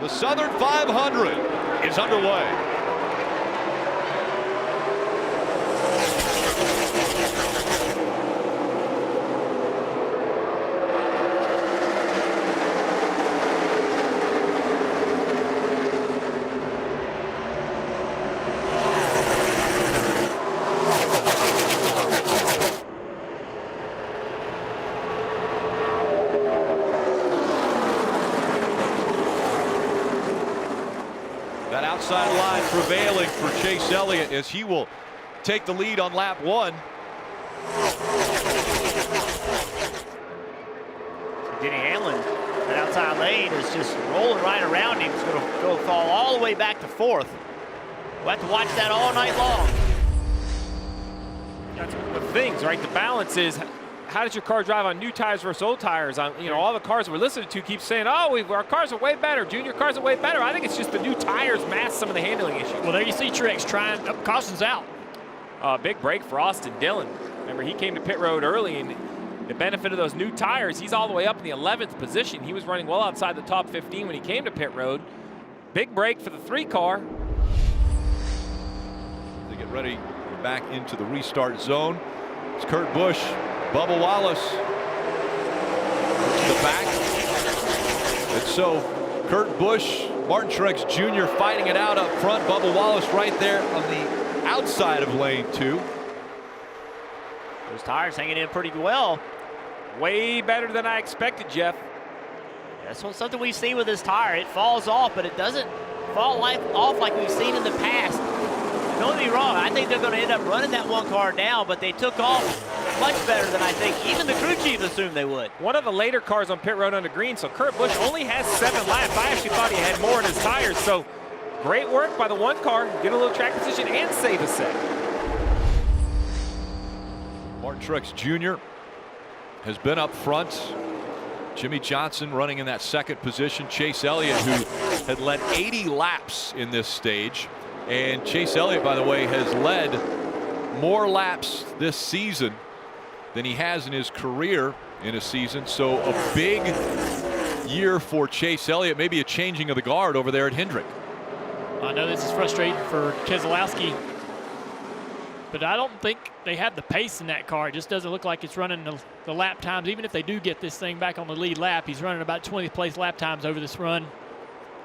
The Southern 500 is underway. That outside line prevailing for Chase Elliott as he will take the lead on lap 1. Denny Hamlin, that outside lane is just rolling right around him. It's going to go fall all the way back to 4th. We'll have to watch that all night long. That's the things, right? The balance is, how does your car drive on new tires versus old tires? All the cars we're listening to keep saying, oh, our cars are way better. Junior cars are way better. I think it's just the new tires mask some of the handling issues. Well, there you see Truex trying, caution's out. Big break for Austin Dillon. Remember, he came to pit road early, and the benefit of those new tires, he's all the way up in the 11th position. He was running well outside the top 15 when he came to pit road. Big break for the 3 car. They get ready back into the restart zone. It's Kurt Busch. Bubba Wallace to the back. And so Kurt Busch, Martin Truex Jr. fighting it out up front. Bubba Wallace right there on the outside of lane 2. Those tires hanging in pretty well. Way better than I expected, Jeff. That's something we've seen with this tire. It falls off, but it doesn't fall off like we've seen in the past. Don't get me wrong, I think they're going to end up running that 1 car down, but they took off much better than I think even the crew chief assumed they would. One of the later cars on pit road under green, so Kurt Busch only has 7 laps. I actually thought he had more in his tires, so great work by the 1 car, get a little track position and save a set. Martin Truex Jr. has been up front. Jimmie Johnson running in that 2nd position. Chase Elliott, who had led 80 laps in this stage. And Chase Elliott, by the way, has led more laps this season than he has in his career in a season. So a big year for Chase Elliott, maybe a changing of the guard over there at Hendrick. I know this is frustrating for Keselowski, but I don't think they have the pace in that car. It just doesn't look like it's running the lap times. Even if they do get this thing back on the lead lap, he's running about 20th place lap times over this run.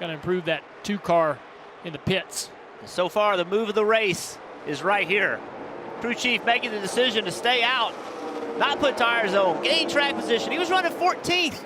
Got to improve that 2 car in the pits. So far, the move of the race is right here. Crew chief making the decision to stay out, not put tires on, gain track position. He was running 14th.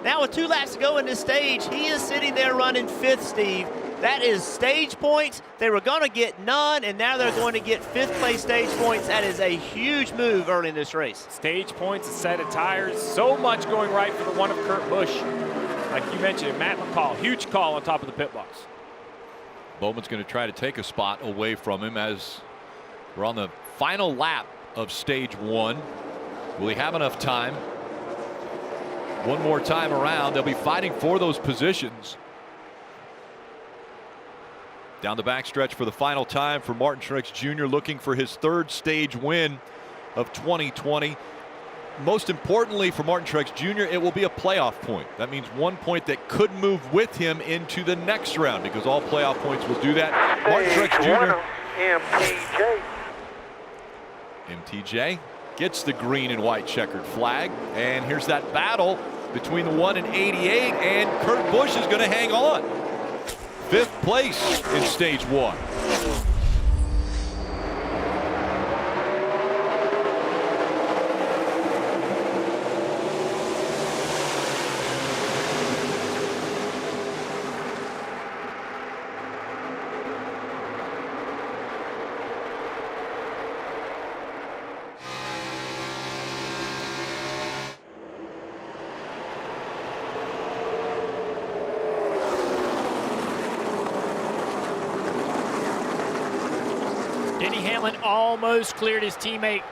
Now with 2 laps to go in this stage, he is sitting there running 5th, Steve. That is stage points. They were going to get none, and now they're going to get 5th place stage points. That is a huge move early in this race. Stage points, a set of tires, so much going right for the one of Kurt Busch. Like you mentioned, Matt McCall, huge call on top of the pit box. Bowman's going to try to take a spot away from him as we're on the final lap of stage 1. Will he have enough time? One more time around. They'll be fighting for those positions. Down the backstretch for the final time for Martin Truex Jr. looking for his 3rd stage win of 2020. Most importantly for Martin Truex Jr., it will be a playoff point. That means 1 point that could move with him into the next round because all playoff points will do that. Martin Truex Jr. MTJ gets the green and white checkered flag. And here's that battle between the 1 and 88. And Kurt Busch is going to hang on. 5th place in stage 1. Denny Hamlin almost cleared his teammate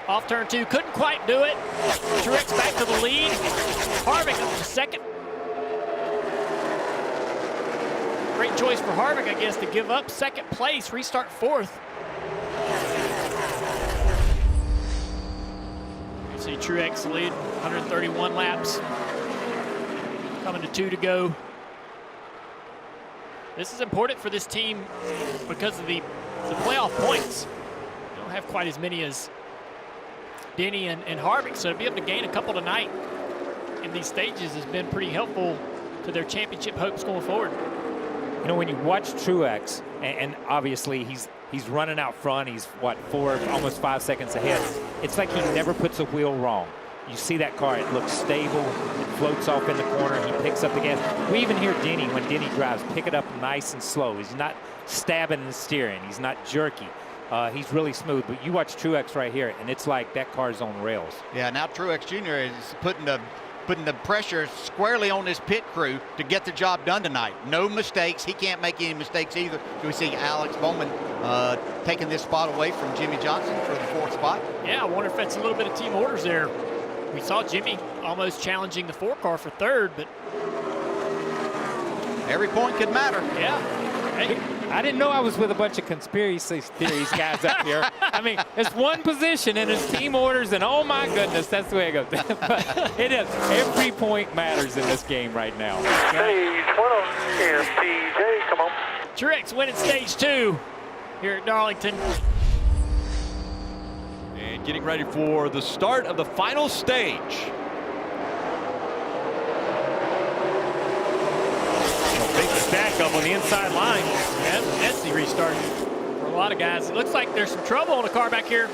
off turn 2. Couldn't quite do it. Truex back to the lead. Harvick up to 2nd. Great choice for Harvick, I guess, to give up 2nd place, restart 4th. You see Truex lead 131 laps. Coming to 2 to go. This is important for this team because of the playoff points. They don't have quite as many as Denny and Harvick, so to be able to gain a couple tonight in these stages has been pretty helpful to their championship hopes going forward. You know, when you watch Truex, and obviously he's running out front, he's what, almost 5 seconds ahead. It's like he never puts a wheel wrong. You see that car, it looks stable, it floats off in the corner, he picks up the gas. We even hear Denny, when Denny drives, pick it up nice and slow. He's not stabbing the steering, he's not jerky. He's really smooth, but you watch Truex right here, and it's like that car's on rails. Yeah, now Truex Jr. is putting the pressure squarely on this pit crew to get the job done tonight. No mistakes. He can't make any mistakes either. We see Alex Bowman taking this spot away from Jimmie Johnson for the 4th spot. Yeah, I wonder if that's a little bit of team orders there. We saw Jimmie almost challenging the 4 car for 3rd, but every point could matter. Yeah. Hey. I didn't know I was with a bunch of conspiracy theories guys up here. I mean, it's one position and it's team orders, and oh my goodness, that's the way it goes. But it is. Every point matters in this game right now. Stage 1 is TJ. Come on. Truex winning stage 2 here at Darlington. And getting ready for the start of the final stage. Big stack up on the inside line. Yeah, messy restart for a lot of guys. It looks like there's some trouble on the car back here.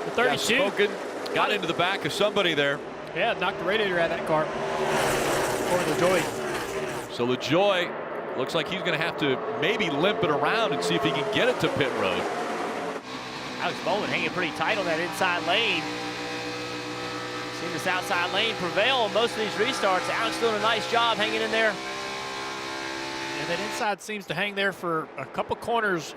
The 32. Yeah, Spoken got into the back of somebody there. Yeah, knocked the radiator out of that car. Or LaJoy. So LaJoy looks like he's going to have to maybe limp it around and see if he can get it to pit road. Alex Bowman hanging pretty tight on that inside lane. Seen this outside lane prevail on most of these restarts. Alex doing a nice job hanging in there. And that inside seems to hang there for a couple corners.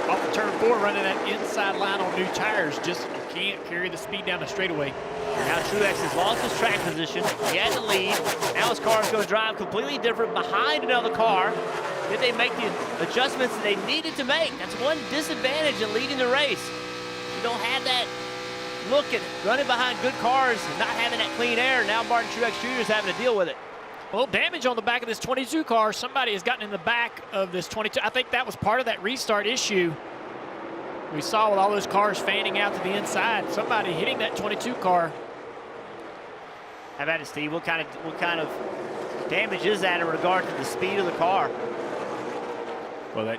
Off of turn 4, running that inside line on new tires. Just you can't carry the speed down the straightaway. Now Truex has lost his track position. He had the lead. Now his car is going to drive completely different behind another car. Did they make the adjustments that they needed to make? That's one disadvantage in leading the race. You don't have that look at running behind good cars and not having that clean air. Now Martin Truex Jr. is having to deal with it. Well, damage on the back of this 22 car. Somebody has gotten in the back of this 22. I think that was part of that restart issue. We saw with all those cars fanning out to the inside. Somebody hitting that 22 car. How about it, Steve? What kind of damage is that in regard to the speed of the car? Well, I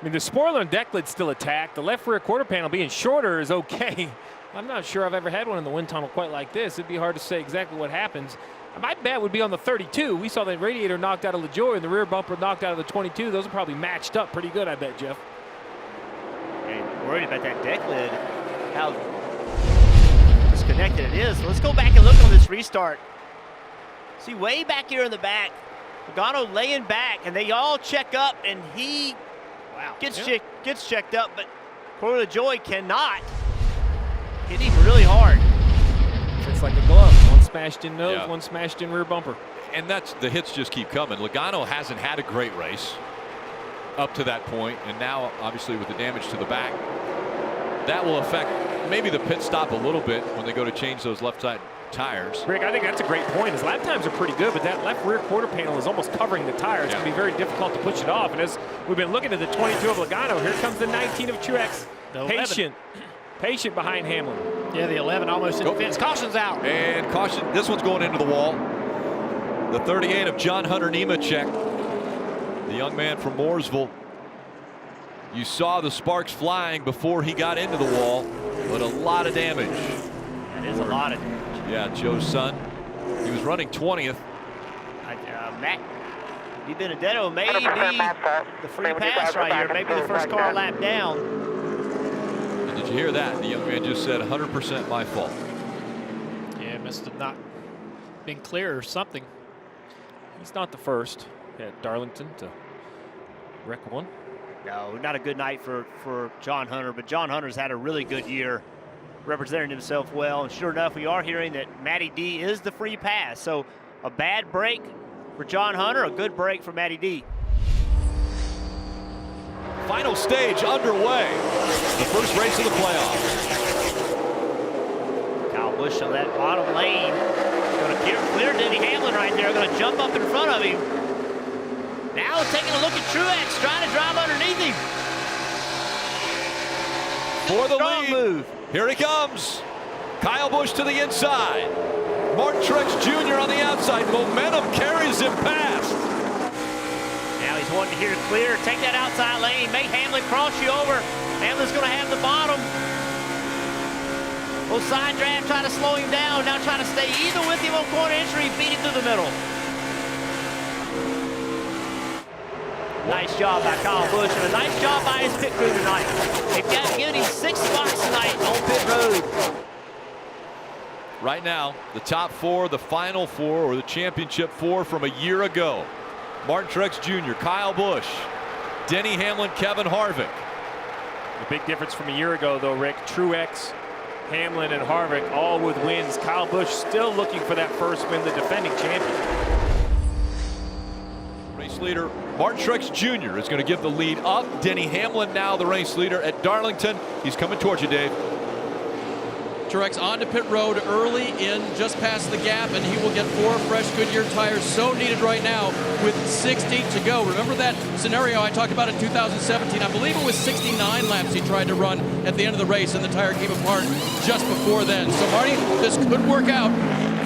mean, the spoiler and deck lid's still attacked. The left rear quarter panel being shorter is okay. I'm not sure I've ever had one in the wind tunnel quite like this. It'd be hard to say exactly what happens. My bet would be on the 32. We saw the radiator knocked out of LaJoy and the rear bumper knocked out of the 22. Those are probably matched up pretty good, I bet, Jeff. Hey, worried about that deck lid, how disconnected it is. So let's go back and look on this restart. See, way back here in the back, Logano laying back, and they all check up, and he gets checked up, but Corey LaJoy cannot. Hit him really hard. It's like a glove. One smashed in nose, one smashed in rear bumper. And that's the hits just keep coming. Logano hasn't had a great race up to that point, and now obviously with the damage to the back, that will affect maybe the pit stop a little bit when they go to change those left side tires. Rick, I think that's a great point. His lap times are pretty good, but that left rear quarter panel is almost covering the tire. It's going to be very difficult to push it off. And as we've been looking at the 22 of Logano, here comes the 19 of Truex. Patient behind Hamlin. Yeah, the 11 almost in the fence. Caution's out. And caution, this one's going into the wall. The 38 of John Hunter Nemechek, the young man from Mooresville. You saw the sparks flying before he got into the wall, but a lot of damage. That is a lot of damage. Yeah, Joe's son. He was running 20th. Matt DiBenedetto may be the free pass right here. Maybe the first car lap down. And did you hear that? The young man just said 100% my fault. Yeah, it must have not been clear or something. He's not the first at Darlington to wreck one. No, not a good night for John Hunter, but John Hunter's had a really good year, representing himself well. And sure enough, we are hearing that Matty D is the free pass. So a bad break for John Hunter, a good break for Matty D. Final stage underway. The first race of the playoffs. Kyle Busch on that bottom lane. Going to clear Denny Hamlin right there. Going to jump up in front of him. Now taking a look at Truex, trying to drive underneath him. For the Strong lead. move. Here he comes. Kyle Busch to the inside. Martin Truex Jr. on the outside. Momentum carries him past. Now he's wanting to hear clear. Take that outside lane. Make Hamlin cross you over. Hamlin's going to have the bottom. Little side draft trying to slow him down. Now trying to stay even with him on corner entry. Beat him through the middle. Nice job by Kyle Busch and a nice job by his pit crew tonight. They've given him 6 spots tonight on pit road. Right now, the top 4, the final 4, or the championship 4 from a year ago. Martin Truex Jr., Kyle Busch, Denny Hamlin, Kevin Harvick. The big difference from a year ago, though, Rick, Truex, Hamlin, and Harvick all with wins. Kyle Busch still looking for that first win, the defending champion. Race leader Martin Truex Jr. is going to give the lead up. Denny Hamlin now the race leader at Darlington. He's coming towards you, Dave. Truex onto pit road early in, just past the gap, and he will get 4 fresh Goodyear tires, so needed right now with 60 to go. Remember that scenario I talked about in 2017? I believe it was 69 laps he tried to run at the end of the race, and the tire came apart just before then. So, Marty, this could work out.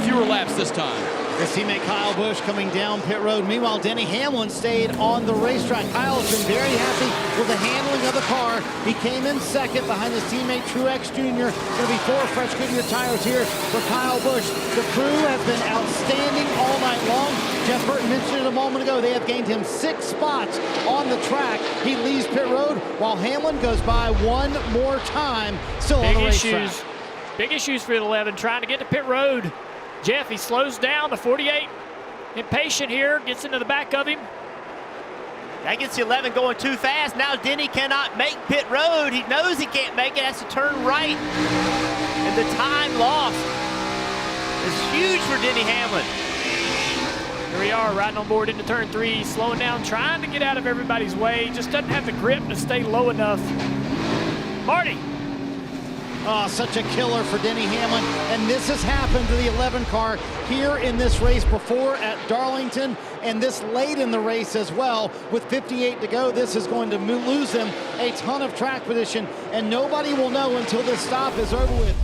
Fewer laps this time. His teammate Kyle Busch coming down pit road. Meanwhile, Denny Hamlin stayed on the racetrack. Kyle has been very happy with the handling of the car. He came in second behind his teammate Truex Jr. Going to be 4 fresh Goodyear tires here for Kyle Busch. The crew has been outstanding all night long. Jeff Burton mentioned it a moment ago. They have gained him 6 spots on the track. He leaves pit road while Hamlin goes by one more time. Still on the racetrack. Big issues for the 11, trying to get to pit road. Jeff, he slows down to 48. Impatient here, gets into the back of him. That gets the 11 going too fast. Now Denny cannot make pit road. He knows he can't make it, has to turn right. And the time lost is huge for Denny Hamlin. Here we are, riding on board into turn 3, slowing down, trying to get out of everybody's way. Just doesn't have the grip to stay low enough. Marty. Oh, such a killer for Denny Hamlin. And this has happened to the 11 car here in this race before at Darlington, and this late in the race as well. With 58 to go, this is going to lose him a ton of track position, and nobody will know until this stop is over with.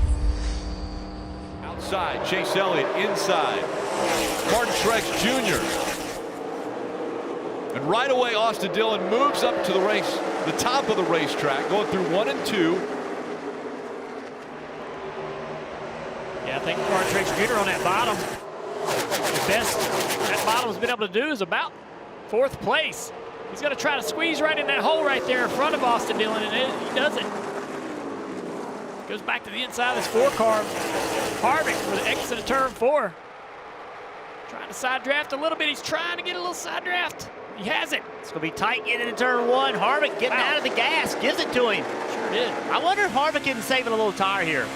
Outside, Chase Elliott inside. Martin Truex Jr. And right away, Austin Dillon moves up to the top of the racetrack, going through 1 and 2. Yeah, I think Martin Truex Jr. on that bottom. The best that bottom's been able to do is about 4th place. He's going to try to squeeze right in that hole right there in front of Austin Dillon, and he does it. Goes back to the inside of this 4 car. Harvick for the exit of turn 4. Trying to side draft a little bit. He's trying to get a little side draft. He has it. It's going to be tight getting into turn 1. Harvick getting out of the gas. Gives it to him. Sure did. I wonder if Harvick isn't saving a little tire here.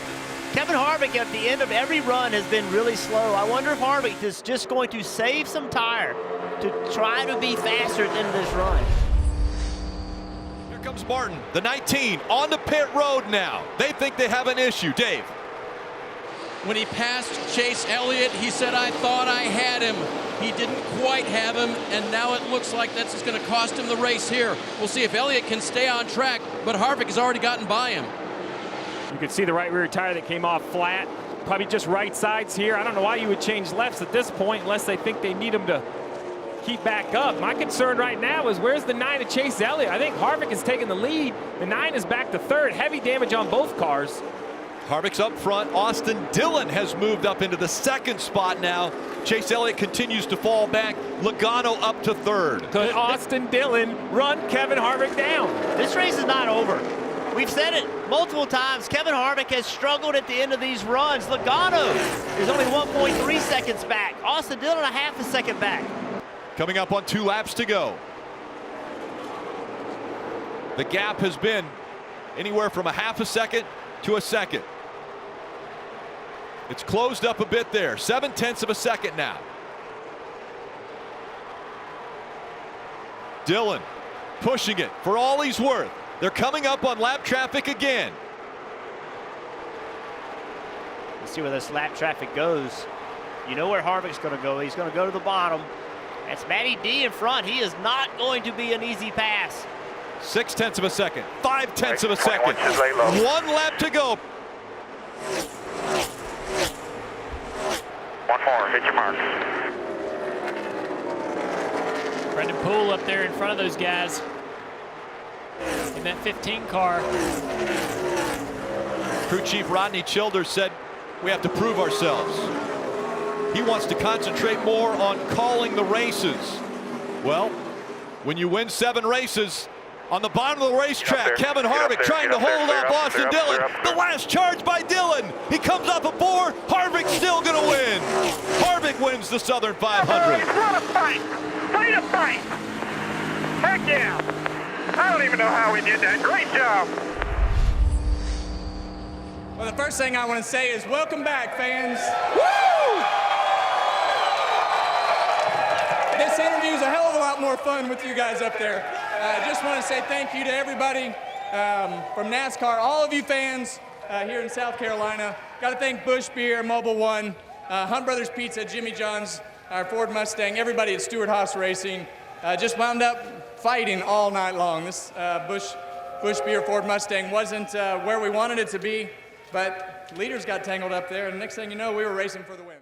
Kevin Harvick at the end of every run has been really slow. I wonder if Harvick is just going to save some tire to try to be faster at the end of this run. Here comes Martin, the 19, on the pit road now. They think they have an issue. Dave. When he passed Chase Elliott, he said, "I thought I had him." He didn't quite have him, and now it looks like that's just going to cost him the race here. We'll see if Elliott can stay on track, but Harvick has already gotten by him. You can see the right rear tire that came off flat. Probably just right sides here. I don't know why you would change lefts at this point unless they think they need him to keep back up. My concern right now is where's the 9 of Chase Elliott? I think Harvick has taken the lead. The 9 is back to 3rd. Heavy damage on both cars. Harvick's up front. Austin Dillon has moved up into the 2nd spot now. Chase Elliott continues to fall back. Logano up to 3rd. Could Austin Dillon run Kevin Harvick down? This race is not over. We've said it multiple times. Kevin Harvick has struggled at the end of these runs. Logano is only 1.3 seconds back. Austin Dillon a half a second back. Coming up on 2 laps to go. The gap has been anywhere from a half a second to a second. It's closed up a bit there. 0.7 of a second now. Dillon pushing it for all he's worth. They're coming up on lap traffic again. Let's see where this lap traffic goes. You know where Harvick's going to go. He's going to go to the bottom. That's Matty D in front. He is not going to be an easy pass. 0.6 of a second, 0.5 of a second. 1 lap to go. 1 more, hit your mark. Brendan Poole up there in front of those guys in that 15 car. Crew Chief Rodney Childers said we have to prove ourselves. He wants to concentrate more on calling the races. Well, when you win 7 races, on the bottom of the racetrack, Kevin Harvick trying to hold up Austin Dillon. The last charge by Dillon. He comes off a 4. Harvick's still going to win. Harvick wins the Southern 500. What a fight! Way to fight! Heck yeah! I don't even know how we did that. Great job! Well, the first thing I want to say is welcome back, fans. Woo! This interview is a hell of a lot more fun with you guys up there. I just want to say thank you to everybody from NASCAR, all of you fans here in South Carolina. Got to thank Busch Beer, Mobile One, Hunt Brothers Pizza, Jimmy John's, our Ford Mustang, everybody at Stewart Haas Racing. Just wound up fighting all night long. This Busch Beer Ford Mustang wasn't where we wanted it to be, but leaders got tangled up there, and next thing you know, we were racing for the win.